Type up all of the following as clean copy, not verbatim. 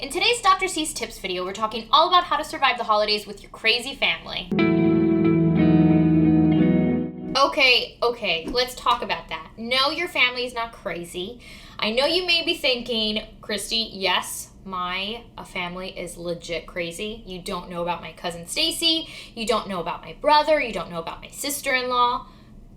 In today's Dr. C's Tips video, we're talking all about how to survive the holidays with your crazy family. Okay, let's talk about that. No, your family is not crazy. I know you may be thinking, Christy, yes, my family is legit crazy. You don't know about my cousin Stacy. You don't know about my brother. You don't know about my sister-in-law.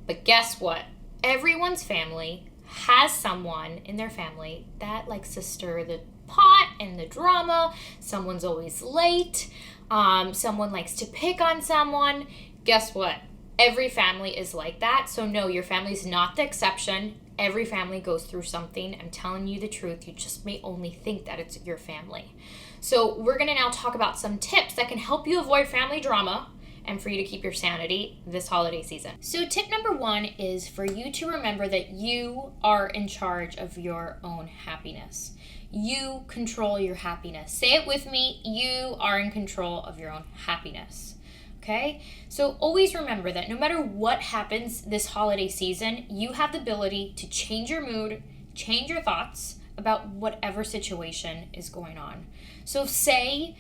But guess what? Everyone's family has someone in their family that likes to stir the pot and the drama. Someone's always late. Someone likes to pick on someone. Guess what? Every family is like that. So no, your family's not the exception. Every family goes through something. I'm telling you the truth. You just may only think that it's your family. So we're going to now talk about some tips that can help you avoid family drama and for you to keep your sanity this holiday season. So tip number 1 is for you to remember that you are in charge of your own happiness. You control your happiness. Say it with me. You are in control of your own happiness. Okay? So always remember that no matter what happens this holiday season, you have the ability to change your mood, change your thoughts about whatever situation is going on. So say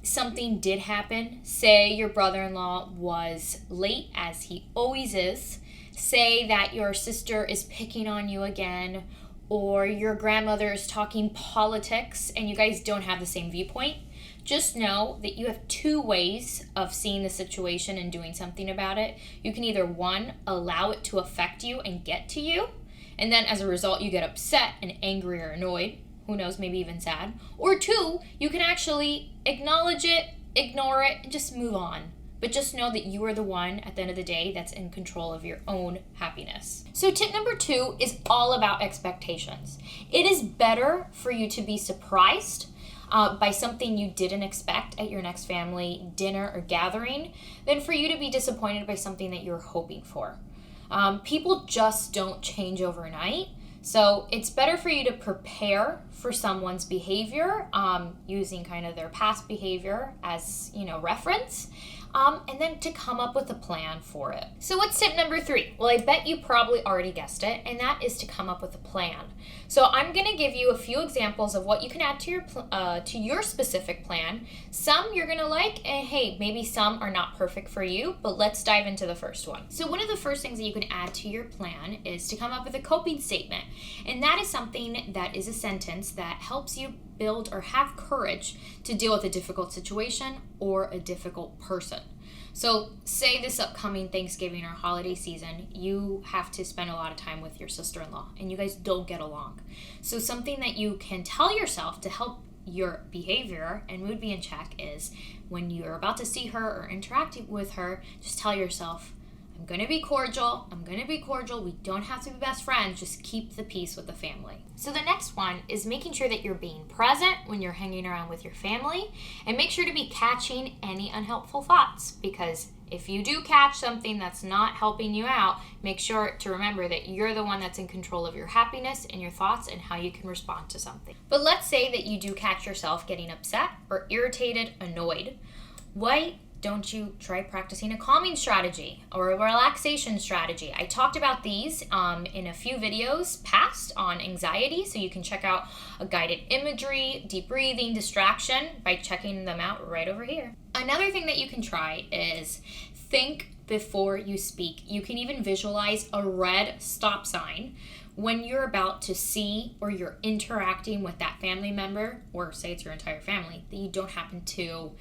something did happen. Say your brother-in-law was late, as he always is. Say that your sister is picking on you again, or your grandmother is talking politics and you guys don't have the same viewpoint. Just know that you have 2 ways of seeing the situation and doing something about it. You can either 1, allow it to affect you and get to you, and then as a result you get upset and angry or annoyed, who knows, maybe even sad. Or 2, you can actually acknowledge it, ignore it, and just move on. But just know that you are the one at the end of the day that's in control of your own happiness. So tip number 2 is all about expectations. It is better for you to be surprised by something you didn't expect at your next family dinner or gathering than for you to be disappointed by something that you're hoping for. People just don't change overnight. So it's better for you to prepare for someone's behavior using kind of their past behavior as, reference. And then to come up with a plan for it. So what's tip number 3? Well, I bet you probably already guessed it, and that is to come up with a plan. So I'm going to give you a few examples of what you can add to your specific plan. Some you're going to like, and hey, maybe some are not perfect for you, but let's dive into the first one. So one of the first things that you can add to your plan is to come up with a coping statement, and that is something that is a sentence that helps you build or have courage to deal with a difficult situation or a difficult person. So say this upcoming Thanksgiving or holiday season, you have to spend a lot of time with your sister-in-law and you guys don't get along. So something that you can tell yourself to help your behavior and mood be in check is when you're about to see her or interact with her, just tell yourself, I'm going to be cordial. We don't have to be best friends. Just keep the peace with the family. So the next one is making sure that you're being present when you're hanging around with your family, and make sure to be catching any unhelpful thoughts, because if you do catch something that's not helping you out, make sure to remember that you're the one that's in control of your happiness and your thoughts and how you can respond to something. But let's say that you do catch yourself getting upset or irritated, annoyed. Why don't you try practicing a calming strategy or a relaxation strategy? I talked about these in a few videos past on anxiety, so you can check out a guided imagery, deep breathing, distraction by checking them out right over here. Another thing that you can try is think before you speak. You can even visualize a red stop sign when you're about to see or you're interacting with that family member, or say it's your entire family, that you don't happen to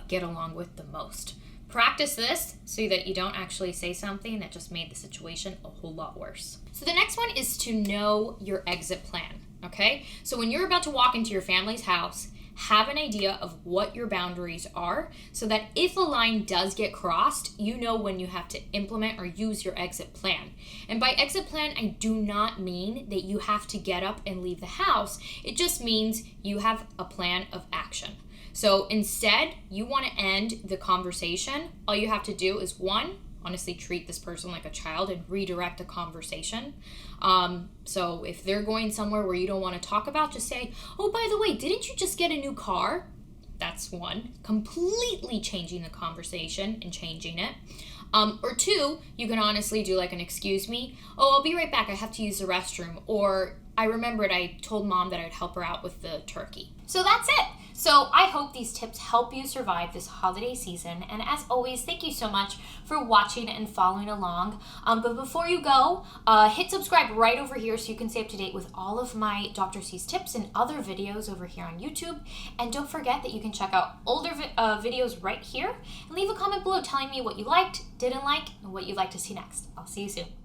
get along with the most. Practice this so that you don't actually say something that just made the situation a whole lot worse. So the next one is to know your exit plan, okay? So when you're about to walk into your family's house, have an idea of what your boundaries are so that if a line does get crossed, you know when you have to implement or use your exit plan. And by exit plan, I do not mean that you have to get up and leave the house. It just means you have a plan of action. So instead, you want to end the conversation. All you have to do is 1, honestly treat this person like a child and redirect the conversation. So if they're going somewhere where you don't want to talk about, just say, oh, by the way, didn't you just get a new car? That's 1. Completely changing the conversation and changing it. Or two, you can honestly do like an excuse me. Oh, I'll be right back. I have to use the restroom. Or I remembered I told mom that I'd help her out with the turkey. So that's it. So I hope these tips help you survive this holiday season. And as always, thank you so much for watching and following along. But before you go, hit subscribe right over here so you can stay up to date with all of my Dr. C's tips and other videos over here on YouTube. And don't forget that you can check out older videos right here and leave a comment below telling me what you liked, didn't like, and what you'd like to see next. I'll see you soon.